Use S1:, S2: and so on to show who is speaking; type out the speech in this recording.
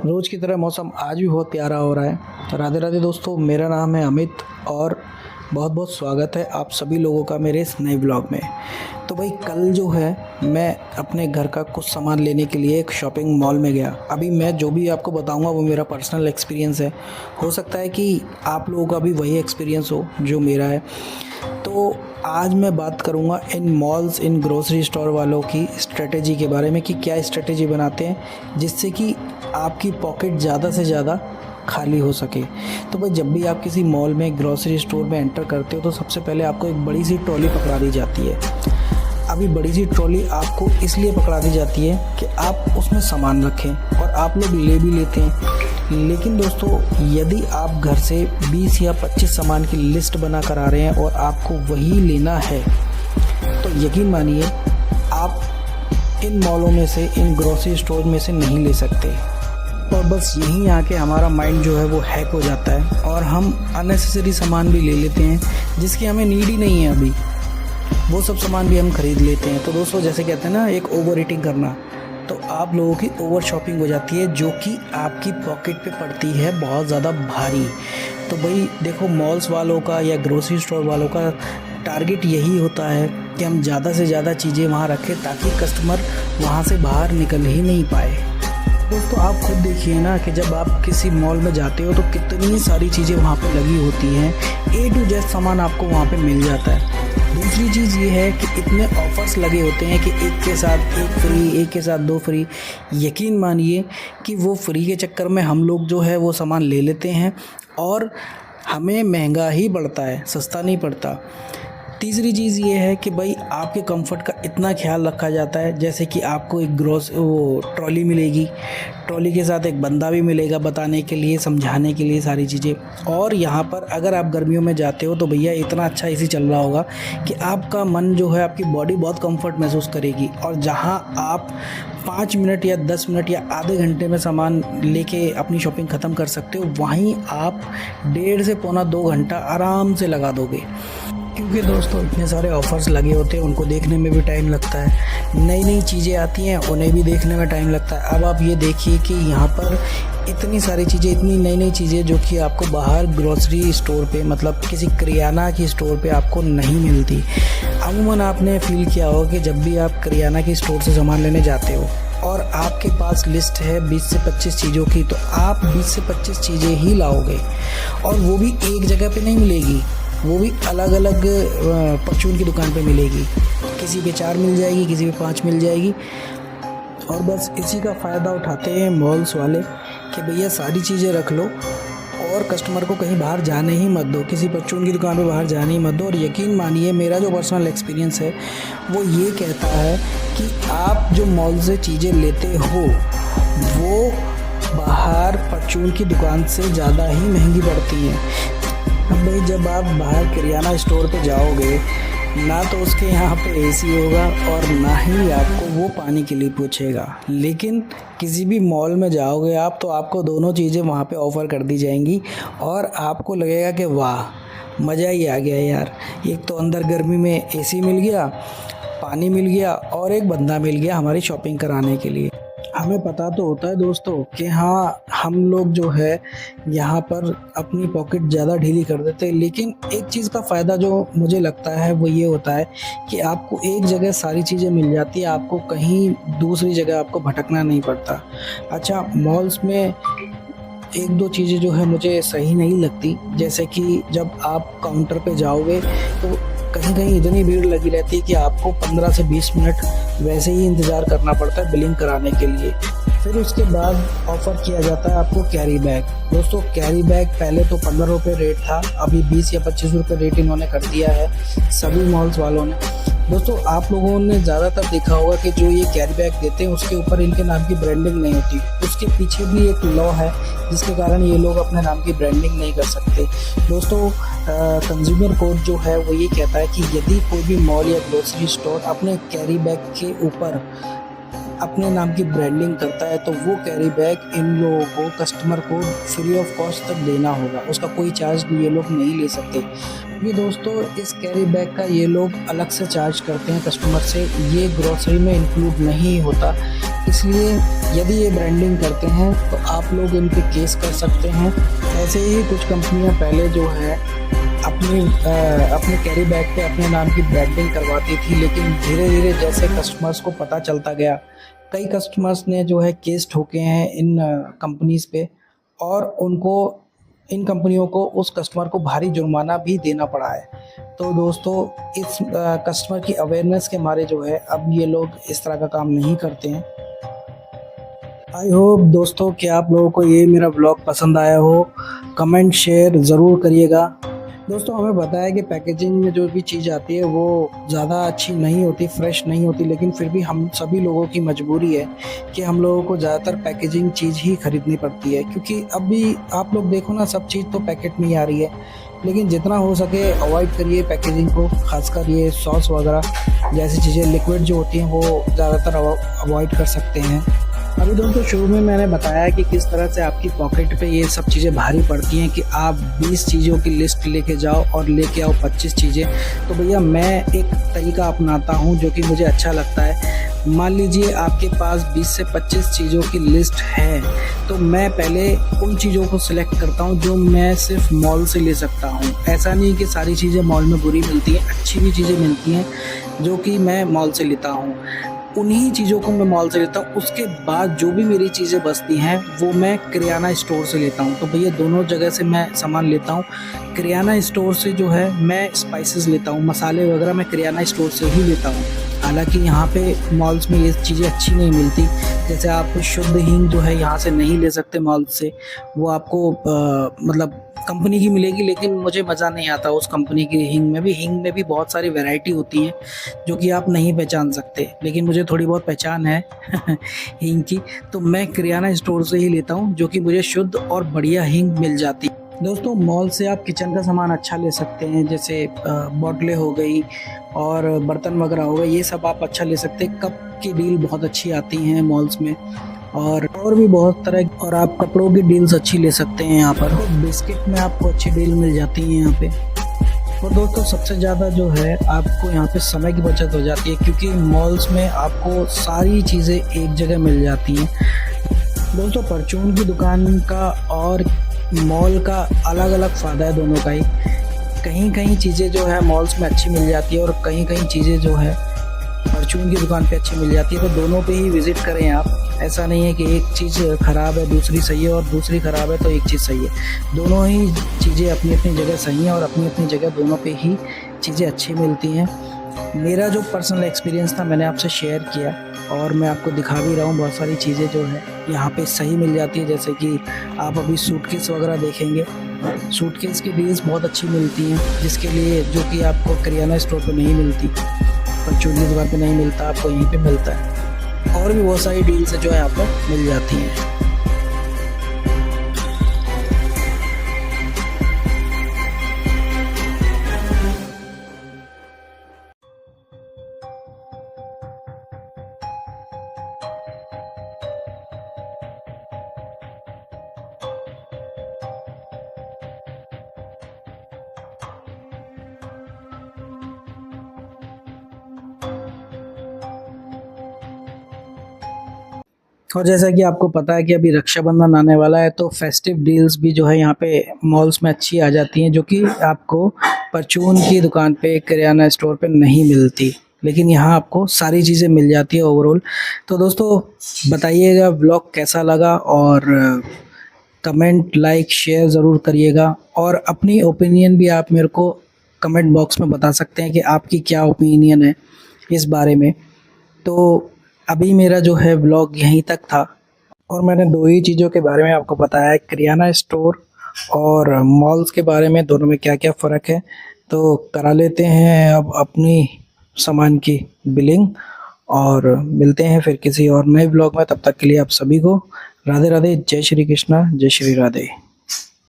S1: रोज़ की तरह मौसम आज भी बहुत प्यारा हो रहा है। राधे राधे दोस्तों, मेरा नाम है अमित और बहुत बहुत स्वागत है आप सभी लोगों का मेरे इस नए ब्लॉग में। तो भाई कल जो है मैं अपने घर का कुछ सामान लेने के लिए एक शॉपिंग मॉल में गया। अभी मैं जो भी आपको बताऊंगा वो मेरा पर्सनल एक्सपीरियंस है। हो सकता है कि आप लोगों का भी वही एक्सपीरियंस हो जो मेरा है। तो आज मैं बात करूंगा इन मॉल्स, इन ग्रोसरी स्टोर वालों की स्ट्रेटेजी के बारे में कि क्या स्ट्रेटेजी बनाते हैं जिससे कि आपकी पॉकेट ज़्यादा से ज़्यादा खाली हो सके। तो भाई जब भी आप किसी मॉल में, ग्रोसरी स्टोर में एंटर करते हो तो सबसे पहले आपको एक बड़ी सी ट्रॉली पकड़ा दी जाती है। अभी बड़ी सी ट्रॉली आपको इसलिए पकड़ा दी जाती है कि आप उसमें सामान रखें और आप लोग ले भी लेते हैं। लेकिन दोस्तों, यदि आप घर से 20 या 25 सामान की लिस्ट बना कर आ रहे हैं और आपको वही लेना है तो यकीन मानिए आप इन मॉलों में से, इन ग्रोसरी स्टोर में से नहीं ले सकते। और बस यहीं आके हमारा माइंड जो है वो हैक हो जाता है और हम अननेसेसरी सामान भी ले लेते हैं जिसकी हमें नीड ही नहीं है। अभी वो सब सामान भी हम खरीद लेते हैं। तो दोस्तों, जैसे कहते हैं ना, एक ओवर ईटिंग करना, तो आप लोगों की ओवर शॉपिंग हो जाती है जो कि आपकी पॉकेट पे पड़ती है बहुत ज़्यादा भारी। तो भाई देखो, मॉल्स वालों का या ग्रोसरी स्टोर वालों का टारगेट यही होता है कि हम ज़्यादा से ज़्यादा चीज़ें वहाँ रखें ताकि कस्टमर वहाँ से बाहर निकल ही नहीं पाए। दोस्तों, आप खुद देखिए ना कि जब आप किसी मॉल में जाते हो तो कितनी सारी चीज़ें वहाँ पे लगी होती हैं। A to Z सामान आपको वहाँ पे मिल जाता है। दूसरी चीज़ ये है कि इतने ऑफ़र्स लगे होते हैं कि एक के साथ एक फ्री, एक के साथ 2 फ्री। यकीन मानिए कि वो फ्री के चक्कर में हम लोग जो है वो सामान ले लेते हैं और हमें महंगा ही पड़ता है, सस्ता नहीं पड़ता। तीसरी चीज़ ये है कि भाई आपके कंफर्ट का इतना ख्याल रखा जाता है, जैसे कि आपको एक ट्रॉली मिलेगी, ट्रॉली के साथ एक बंदा भी मिलेगा बताने के लिए, समझाने के लिए सारी चीज़ें। और यहाँ पर अगर आप गर्मियों में जाते हो तो भैया इतना अच्छा एसी चल रहा होगा कि आपका मन जो है, आपकी बॉडी बहुत कंफर्ट महसूस करेगी। और जहाँ आप 5 मिनट या 10 मिनट या आधे घंटे में सामान लेके अपनी शॉपिंग ख़त्म कर सकते हो, वहीं आप 1.5 से पौना 2 घंटा आराम से लगा दोगे। क्योंकि दोस्तों इतने सारे ऑफ़र्स लगे होते हैं, उनको देखने में भी टाइम लगता है। नई नई चीज़ें आती हैं, उन्हें भी देखने में टाइम लगता है। अब आप ये देखिए कि यहाँ पर इतनी सारी चीज़ें, इतनी नई नई चीज़ें जो कि आपको बाहर ग्रोसरी स्टोर पे, मतलब किसी करियाना की स्टोर पे आपको नहीं मिलती। अमूमन आपने फ़ील किया होगा कि जब भी आप करियाना की स्टोर से सामान लेने जाते हो और आपके पास लिस्ट है 20 से 25 चीज़ों की, तो आप 20 से 25 चीज़ें ही लाओगे और वो भी एक जगह पे नहीं मिलेगी, वो भी अलग अलग परचून की दुकान पे मिलेगी। किसी पे 4 मिल जाएगी, किसी पे 5 मिल जाएगी। और बस इसी का फ़ायदा उठाते हैं मॉल्स वाले कि भैया सारी चीज़ें रख लो और कस्टमर को कहीं बाहर जाने ही मत दो, किसी परचून की दुकान पे बाहर जाने ही मत दो। और यकीन मानिए, मेरा जो पर्सनल एक्सपीरियंस है वो ये कहता है कि आप जो मॉल से चीज़ें लेते हो वो बाहर परचून की दुकान से ज़्यादा ही महंगी पड़ती हैं। अब भाई जब आप बाहर किराना स्टोर पे जाओगे ना तो उसके यहाँ पे एसी होगा और ना ही आपको वो पानी के लिए पूछेगा। लेकिन किसी भी मॉल में जाओगे आप तो आपको दोनों चीज़ें वहाँ पे ऑफ़र कर दी जाएंगी और आपको लगेगा कि वाह, मज़ा ही आ गया यार। एक तो अंदर गर्मी में एसी मिल गया, पानी मिल गया और एक बंदा मिल गया हमारी शॉपिंग कराने के लिए। हमें पता तो होता है दोस्तों कि हाँ, हम लोग जो है यहाँ पर अपनी पॉकेट ज़्यादा ढीली कर देते हैं। लेकिन एक चीज़ का फ़ायदा जो मुझे लगता है वो ये होता है कि आपको एक जगह सारी चीज़ें मिल जाती है, आपको कहीं दूसरी जगह आपको भटकना नहीं पड़ता। अच्छा, मॉल्स में 1-2 चीज़ें जो है मुझे सही नहीं लगती, जैसे कि जब आप काउंटर पे जाओगे तो कहीं कहीं इतनी भीड़ लगी रहती है कि आपको 15 से 20 मिनट वैसे ही इंतज़ार करना पड़ता है बिलिंग कराने के लिए। फिर उसके बाद ऑफ़र किया जाता है आपको कैरी बैग। दोस्तों, कैरी बैग पहले तो 15 रुपये रेट था, अभी 20 या 25 रुपये रेट इन्होंने कर दिया है सभी मॉल्स वालों ने। दोस्तों, आप लोगों ने ज़्यादातर देखा होगा कि जो ये कैरी बैग देते हैं उसके ऊपर इनके नाम की ब्रांडिंग नहीं होती। उसके पीछे भी एक लॉ है जिसके कारण ये लोग अपने नाम की ब्रांडिंग नहीं कर सकते। दोस्तों, कंज्यूमर कोड जो है वो ये कहता है कि यदि कोई भी मॉल या ग्रोसरी स्टोर अपने कैरी बैग के ऊपर अपने नाम की ब्रांडिंग करता है तो वो कैरी बैग इन लोगों को, कस्टमर को फ्री ऑफ कॉस्ट तक देना होगा, उसका कोई चार्ज भी ये लोग नहीं ले सकते। क्योंकि दोस्तों इस कैरी बैग का ये लोग अलग से चार्ज करते हैं कस्टमर से, ये ग्रोसरी में इंक्लूड नहीं होता। इसलिए यदि ये ब्रांडिंग करते हैं तो आप लोग इन पे केस कर सकते हैं। ऐसे ही कुछ कंपनियां पहले जो है अपने कैरी बैग पे अपने नाम की ब्रांडिंग करवाती थी, लेकिन धीरे धीरे जैसे कस्टमर्स को पता चलता गया, कई कस्टमर्स ने जो है केस ठोके हैं इन कंपनीज़ पे, और उनको इन कंपनियों को उस कस्टमर को भारी जुर्माना भी देना पड़ा है। तो दोस्तों इस कस्टमर की अवेयरनेस के मारे जो है अब ये लोग इस तरह का काम नहीं करते हैं। आई होप दोस्तों कि आप लोगों को ये मेरा ब्लॉग पसंद आया हो। कमेंट शेयर ज़रूर करिएगा। दोस्तों हमें पता है कि पैकेजिंग में जो भी चीज़ आती है वो ज़्यादा अच्छी नहीं होती, फ्रेश नहीं होती, लेकिन फिर भी हम सभी लोगों की मजबूरी है कि हम लोगों को ज़्यादातर पैकेजिंग चीज़ ही खरीदनी पड़ती है। क्योंकि अभी आप लोग देखो ना, सब चीज़ तो पैकेट में ही आ रही है, लेकिन जितना हो सके अवॉइड करिए पैकेजिंग को। खासकर ये सॉस वगैरह जैसी चीज़ें लिक्विड जो होती हैं वो ज़्यादातर अवॉइड कर सकते हैं। अभी दोस्तों शुरू में मैंने बताया कि किस तरह से आपकी पॉकेट पे ये सब चीज़ें भारी पड़ती हैं कि आप 20 चीज़ों की लिस्ट लेके जाओ और लेके आओ 25 चीज़ें। तो भैया मैं एक तरीका अपनाता हूँ जो कि मुझे अच्छा लगता है। मान लीजिए आपके पास 20 से 25 चीज़ों की लिस्ट है, तो मैं पहले उन चीज़ों को सिलेक्ट करता हूँ जो मैं सिर्फ मॉल से ले सकता हूँ। ऐसा नहीं कि सारी चीज़ें मॉल में बुरी मिलती हैं, अच्छी भी चीज़ें मिलती हैं जो कि मैं मॉल से लेता हूँ। उन्हीं चीज़ों को मैं मॉल से लेता हूँ। उसके बाद जो भी मेरी चीज़ें बचती हैं वो मैं किराना स्टोर से लेता हूँ। तो भैया दोनों जगह से मैं सामान लेता हूँ। किराना स्टोर से जो है मैं स्पाइसेस लेता हूँ, मसाले वगैरह मैं किराना स्टोर से ही लेता हूँ। हालांकि यहाँ पे मॉल्स में ये चीज़ें अच्छी नहीं मिलती। जैसे आप शुद्ध हींग जो है यहाँ से नहीं ले सकते मॉल से, वो आपको मतलब कंपनी की मिलेगी, लेकिन मुझे मज़ा नहीं आता उस कंपनी की हींग में भी बहुत सारी वैरायटी होती है जो कि आप नहीं पहचान सकते, लेकिन मुझे थोड़ी बहुत पहचान है हींग की। तो मैं किराना स्टोर से ही लेता हूँ जो कि मुझे शुद्ध और बढ़िया हींग मिल जाती है। दोस्तों मॉल से आप किचन का सामान अच्छा ले सकते हैं, जैसे बोतलें हो गई और बर्तन वगैरह हो गए, ये सब आप अच्छा ले सकते हैं। कप की डील बहुत अच्छी आती हैं मॉल्स में, और भी बहुत तरह, और आप कपड़ों की डील्स अच्छी ले सकते हैं यहाँ पर। तो बिस्किट में आपको अच्छी डील मिल जाती है यहाँ पे। और दोस्तों सबसे ज़्यादा जो है आपको यहाँ पे समय की बचत हो जाती है, क्योंकि मॉल्स में आपको सारी चीज़ें एक जगह मिल जाती हैं। दोस्तों परचून की दुकान का और मॉल का अलग अलग फ़ायदा है दोनों का ही। कहीं कहीं चीज़ें जो है मॉल्स में अच्छी मिल जाती है और कहीं कहीं चीज़ें जो है परचून की दुकान पे अच्छी मिल जाती है। तो दोनों पे ही विज़िट करें आप। ऐसा नहीं है कि एक चीज़ ख़राब है दूसरी सही है और दूसरी ख़राब है तो एक चीज़ सही है। दोनों ही चीज़ें अपनी अपनी जगह सही हैं और अपनी अपनी जगह दोनों पे ही चीज़ें अच्छी मिलती हैं। मेरा जो पर्सनल एक्सपीरियंस था मैंने आपसे शेयर किया, और मैं आपको दिखा भी रहा हूँ। बहुत सारी चीज़ें जो है यहाँ पे सही मिल जाती है, जैसे कि आप अभी सूटकेस वगैरह देखेंगे, सूटकेस की डील्स बहुत अच्छी मिलती हैं, जिसके लिए जो कि आपको किराना स्टोर पे नहीं मिलती, परचून की दुकान पे नहीं मिलता, आपको यहीं पे मिलता है। और भी बहुत सारी डील्स जो है यहाँ पर मिल जाती हैं। और जैसा कि आपको पता है कि अभी रक्षाबंधन आने वाला है, तो फेस्टिव डील्स भी जो है यहाँ पे मॉल्स में अच्छी आ जाती हैं, जो कि आपको परचून की दुकान पे किराना स्टोर पे नहीं मिलती, लेकिन यहाँ आपको सारी चीज़ें मिल जाती है ओवरऑल। तो दोस्तों बताइएगा ब्लॉग कैसा लगा, और कमेंट लाइक शेयर ज़रूर करिएगा, और अपनी ओपिनियन भी आप मेरे को कमेंट बॉक्स में बता सकते हैं कि आपकी क्या ओपिनियन है इस बारे में। तो अभी मेरा जो है ब्लॉग यहीं तक था, और मैंने दो ही चीज़ों के बारे में आपको बताया है, किराना स्टोर और मॉल्स के बारे में, दोनों में क्या क्या फ़र्क है। तो करा लेते हैं अब अपनी सामान की बिलिंग, और मिलते हैं फिर किसी और नए ब्लॉग में। तब तक के लिए आप सभी को राधे राधे, जय श्री कृष्णा, जय श्री राधे।